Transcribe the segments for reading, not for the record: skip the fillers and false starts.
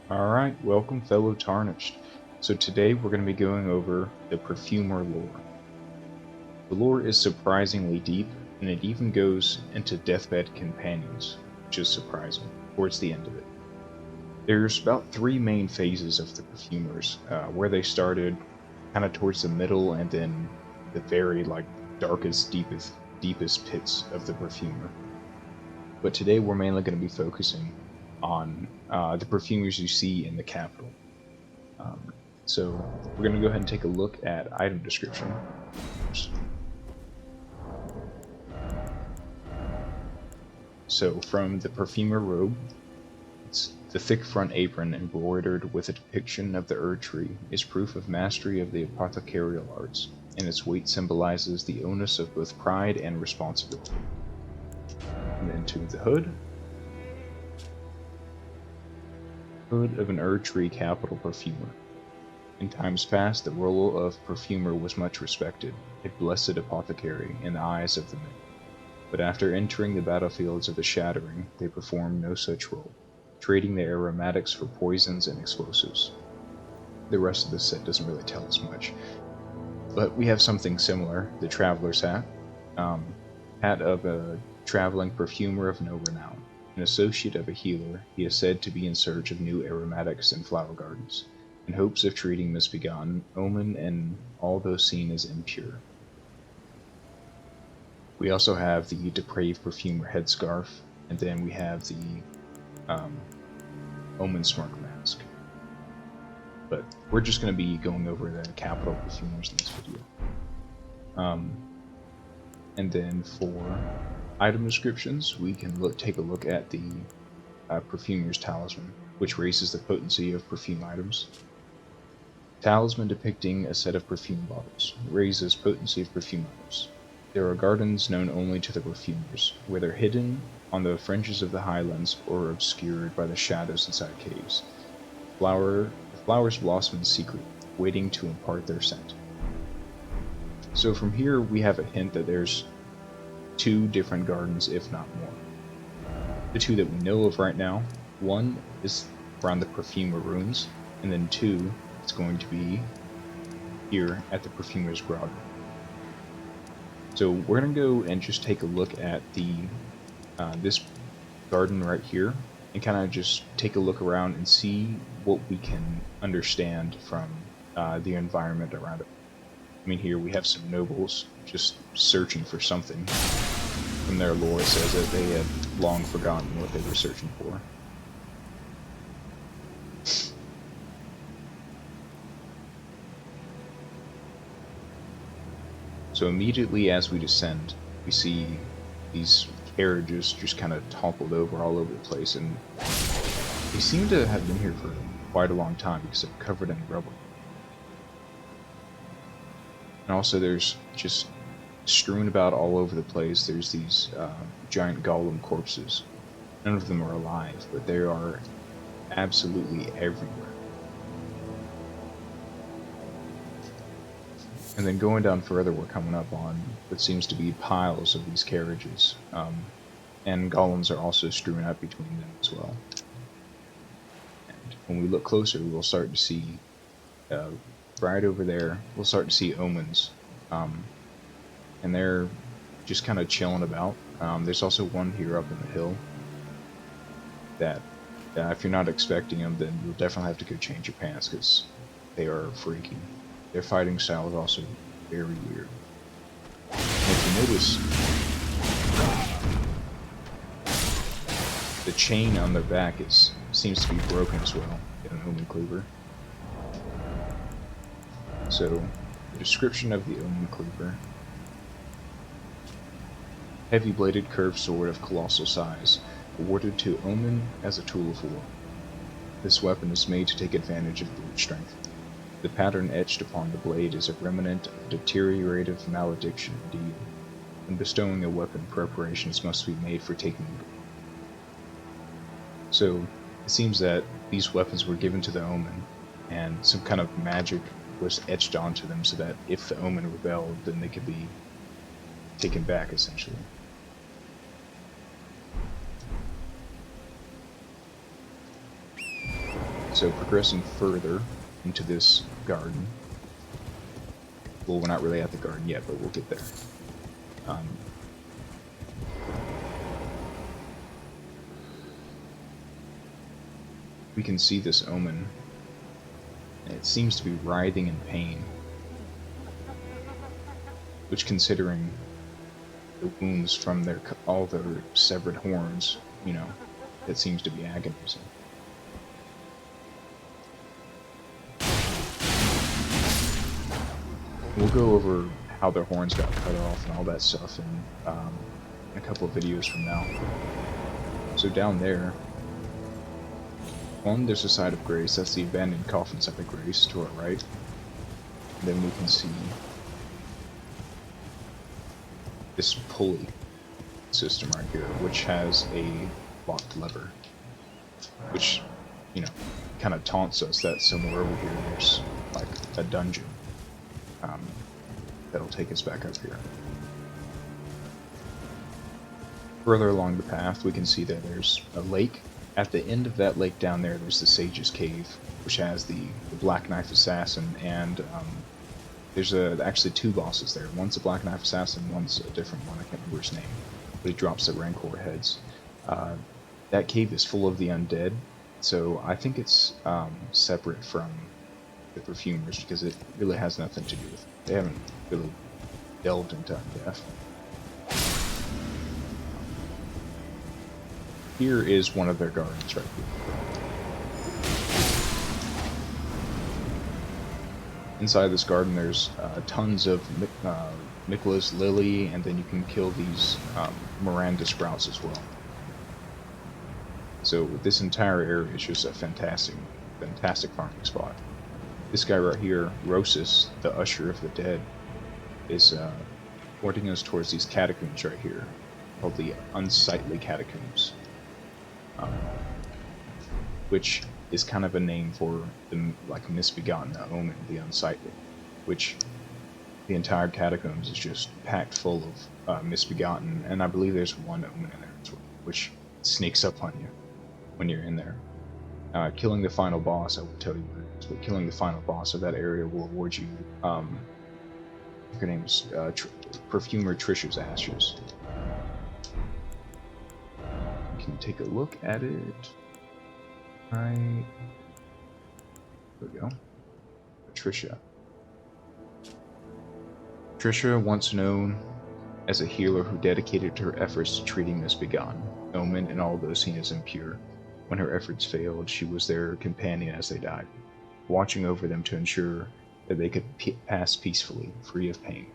Alright, welcome fellow Tarnished. So today we're going to be going over the Perfumer Lore. The lore is surprisingly deep, and it even goes into Deathbed Companions, which is surprising, towards the end of it. There's about three main phases of the Perfumers, where they started kind of towards the middle and then the very darkest, deepest pits of the Perfumer. But today we're mainly going to be focusing on the perfumers you see in the capital. So we're going to go ahead and take a look at item description. So from the perfumer robe, it's the thick front apron embroidered with a depiction of the Erd tree is proof of mastery of the apothecarial arts, and its weight symbolizes the onus of both pride and responsibility. And then to the hood. Hood of an Erd tree capital perfumer. In times past, the role of perfumer was much respected, a blessed apothecary in the eyes of the men. But after entering the battlefields of the Shattering, they performed no such role, trading their aromatics for poisons and explosives. The rest of the set doesn't really tell us much. But we have something similar, the Traveler's Hat. Hat of a traveling perfumer of no renown. An associate of a healer, he is said to be in search of new aromatics and flower gardens, in hopes of treating misbegotten, omen, and all those seen as impure. We also have the Depraved Perfumer headscarf, and then we have the Omen Smirk mask. But we're just going to be going over the capital perfumers in this video. And then for item descriptions, we can take a look at the Perfumer's Talisman, which raises the potency of perfume items. Talisman depicting a set of perfume bottles, raises potency of perfume items. There are gardens known only to the perfumers, whether hidden on the fringes of the highlands or obscured by the shadows inside caves. The flowers blossom in secret, waiting to impart their scent. So from here we have a hint that there's two different gardens, if not more. The two that we know of right now, one is around the Perfumer ruins, and then two, it's going to be here at the Perfumer's Grotto. So we're going to go and just take a look at the this garden right here, and kind of just take a look around and see what we can understand from the environment around it. I mean, here we have some nobles just searching for something. From their lore, it says that they had long forgotten what they were searching for. So immediately as we descend, we see these carriages just kind of toppled over all over the place, and they seem to have been here for quite a long time because they're covered in rubble. And also there's just strewn about all over the place, there's these giant golem corpses. None of them are alive, but they are absolutely everywhere. And then going down further, we're coming up on what seems to be piles of these carriages. And golems are also strewn out between them as well. And when we look closer, we'll start to see, right over there, we'll start to see omens. And they're just kind of chilling about. There's also one here up in the hill that if you're not expecting them, then you'll definitely have to go change your pants, because they are freaky. Their fighting style is also very weird. And if you notice, the chain on their back seems to be broken as well in an Omen Cleaver. So, the description of the Omen Cleaver: heavy-bladed curved sword of colossal size, awarded to Omen as a tool of war. This weapon is made to take advantage of brute strength. The pattern etched upon the blade is a remnant of deteriorative malediction indeed. When bestowing a weapon, preparations must be made for taking it. So, it seems that these weapons were given to the Omen, and some kind of magic was etched onto them so that if the Omen rebelled, then they could be taken back, essentially. So progressing further into this garden, well, we're not really at the garden yet, but we'll get there. We can see this omen, and it seems to be writhing in pain, which, considering the wounds from all their severed horns, you know, it seems to be agonizing. We'll go over how their horns got cut off and all that stuff in a couple of videos from now. So down there, there's a side of grace. That's the abandoned coffin side of grace to our right. And then we can see this pulley system right here, which has a locked lever, which, you know, kind of taunts us that somewhere over here there's like a dungeon that'll take us back up here. Further along the path, we can see that there's a lake. At the end of that lake down there, there's the Sage's Cave, which has the Black Knife Assassin, and there's actually two bosses there. One's a Black Knife Assassin, one's a different one, I can't remember his name, but he drops the Rancor heads. That cave is full of the undead, so I think it's separate from the Perfumers, because it really has nothing to do with it. They haven't really delved into undeath. Here is one of their gardens right here. Inside this garden there's tons of Nicholas Lily, and then you can kill these Miranda sprouts as well. So this entire area is just a fantastic farming spot. This guy right here, Rosis, the Usher of the Dead, is pointing us towards these catacombs right here, called the Unsightly Catacombs. Which is kind of a name for the misbegotten omen, the unsightly, which the entire catacombs is just packed full of misbegotten, and I believe there's one omen in there as well, which sneaks up on you when you're in there. Killing the final boss, I will tell you what it is, but killing the final boss of that area will award you, her name is Perfumer Trisha's Ashes. Can take a look at it. Right. There we go. Trisha. Trisha, once known as a healer who dedicated her efforts to treating misbegotten, omen, and all those seen as impure. When her efforts failed, she was their companion as they died, watching over them to ensure that they could pass peacefully, free of pain.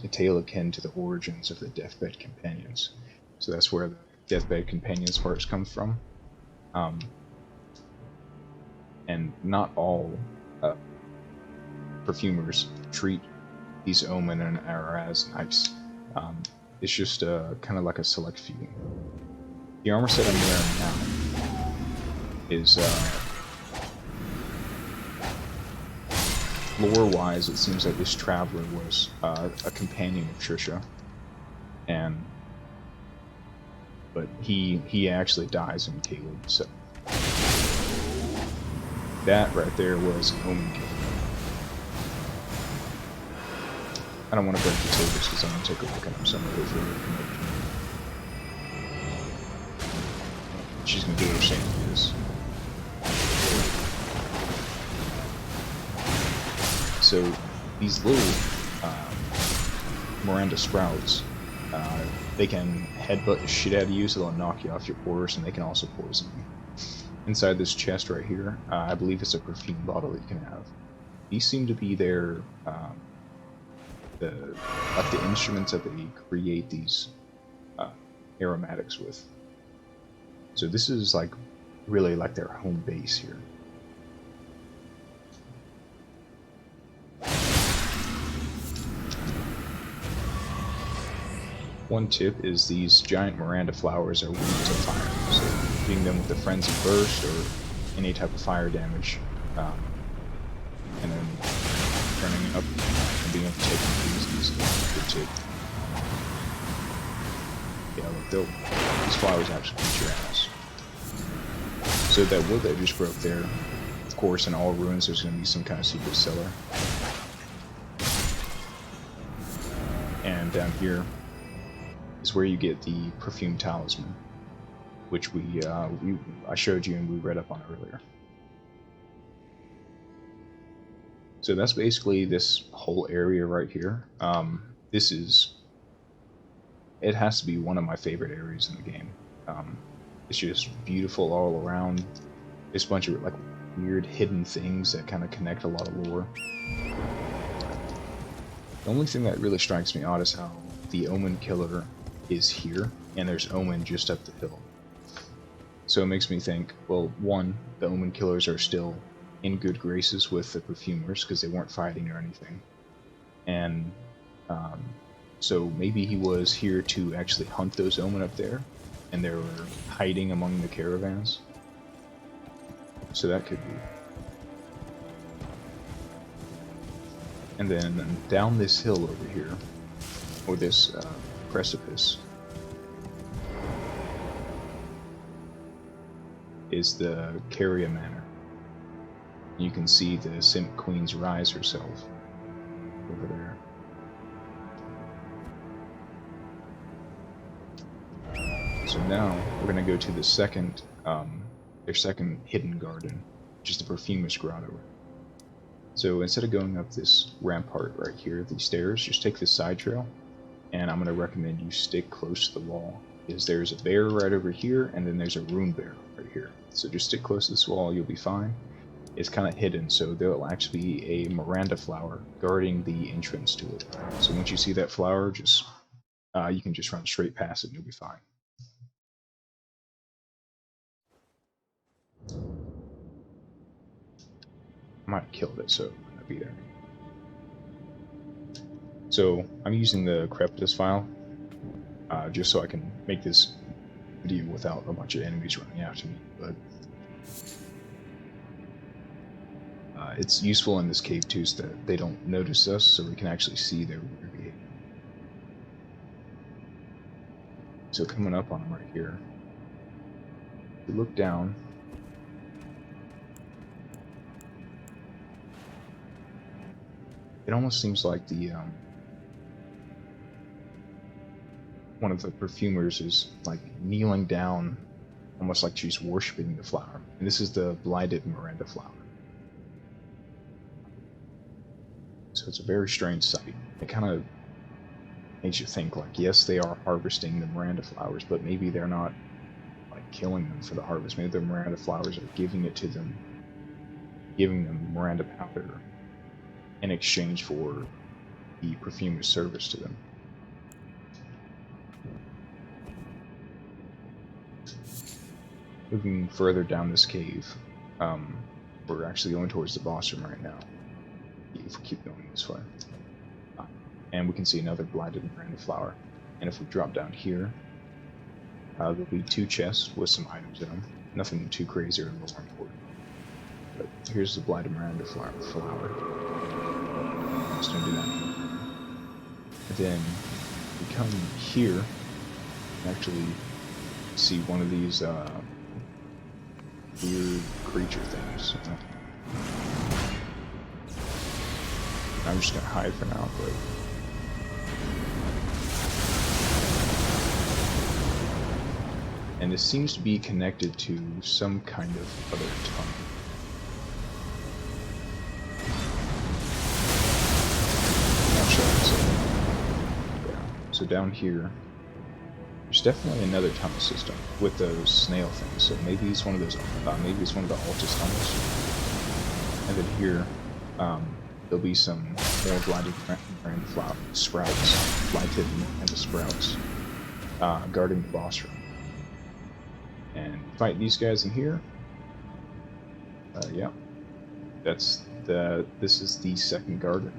A tale akin to the origins of the deathbed companions. So that's where the deathbed companions parts comes from. And not all perfumers treat these omen and are as nice. It's just kind of like a select few. The armor set I'm wearing now is lore-wise, it seems like this traveler was a companion of Trisha, but he actually dies in Caleb, so that right there was an omen kill. I don't want to break the tables because I'm going to take a look at him somewhere over here. She's going to do her same with this. So these little Miranda sprouts, they can headbutt the shit out of you, so they'll knock you off your horse, and they can also poison you. Inside this chest right here, I believe it's a perfume bottle that you can have. These seem to be their the instruments that they create these aromatics with. So this is like really like their home base here. One tip is these giant Miranda flowers are weak to fire, so hitting them with a frenzy burst or any type of fire damage, and then turning it up and being able to take them these is a good tip. Yeah, look, these flowers actually beat your ass. So that wood that just broke there, of course, in all ruins there's going to be some kind of secret cellar. And down here is where you get the Perfume Talisman, which I showed you and we read up on earlier. So that's basically this whole area right here. It has to be one of my favorite areas in the game. It's just beautiful all around. There's a bunch of like weird hidden things that kind of connect a lot of lore. The only thing that really strikes me odd is how the Omen Killer is here, and there's Omen just up the hill. So it makes me think, well, one, the Omen Killers are still in good graces with the Perfumers because they weren't fighting or anything. And so maybe he was here to actually hunt those Omen up there, and they were hiding among the caravans. So that could be. And then down this hill over here, or this precipice, is the Caria Manor. You can see the Simp Queen's rise herself over there. So now we're going to go to the second, their second hidden garden, which is the Perfumer's Grotto. So instead of going up this rampart right here, these stairs, just take this side trail, and I'm going to recommend you stick close to the wall, because there's a bear right over here, and then there's a rune bear right here. So just stick close to this wall, you'll be fine. It's kind of hidden, so there will actually be a Miranda flower guarding the entrance to it. So once you see that flower, just you can just run straight past it and you'll be fine. I might have killed it, so it might not be there. So I'm using the Crepitus file just so I can make this video without a bunch of enemies running after me. But it's useful in this cave too, so that they don't notice us, so we can actually see their weird behavior. So coming up on them right here, if you look down, it almost seems like the one of the perfumers is like kneeling down, almost like she's worshiping the flower. And this is the blighted Miranda flower. So it's a very strange sight. It kind of makes you think, like, yes, they are harvesting the Miranda flowers, but maybe they're not like killing them for the harvest. Maybe the Miranda flowers are giving it to them, giving them Miranda powder in exchange for the perfumer's service to them. Moving further down this cave, we're actually going towards the boss room right now, if we keep going this way. And we can see another blighted Miranda flower. And if we drop down here, there'll be two chests with some items in them. Nothing too crazy or more important. But here's the blighted Miranda flower. Just gonna do that. And then we come here and actually see one of these weird creature things. I'm just gonna hide for now, but and this seems to be connected to some kind of other tunnel. Not sure. Yeah. So down here, there's definitely another tunnel system with those snail things. So maybe it's one of those. Maybe it's one of the Altus tunnels. And then here, there'll be some more blighted Miranda flower sprouts, blighted Miranda sprouts, guarding the boss room. And fight these guys in here. Yeah, this is the second garden.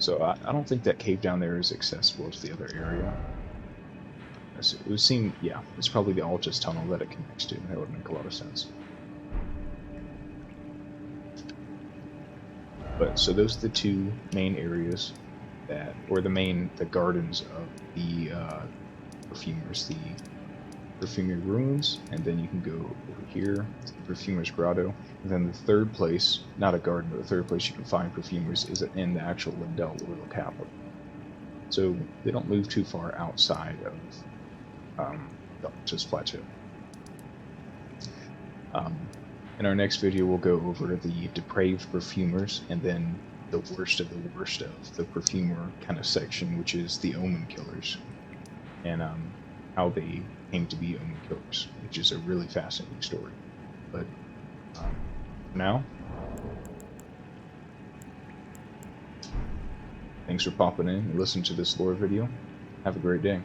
So I don't think that cave down there is accessible to the other area. It would seem, yeah, it's probably the Altus tunnel that it connects to. That would make a lot of sense. But so those are the two main areas that, or the gardens of the perfumers, the Perfumery Ruins, and then you can go over here to the Perfumer's Grotto. And then the third place, not a garden, but the third place you can find perfumers is in the actual Lyndell royal capital. So they don't move too far outside of the Altus Plateau. In our next video, we'll go over the depraved perfumers, and then the worst of the worst of the perfumer kind of section, which is the omen killers, and how they came to be omen killers, which is a really fascinating story. But for now, thanks for popping in and listening to this lore video. Have a great day.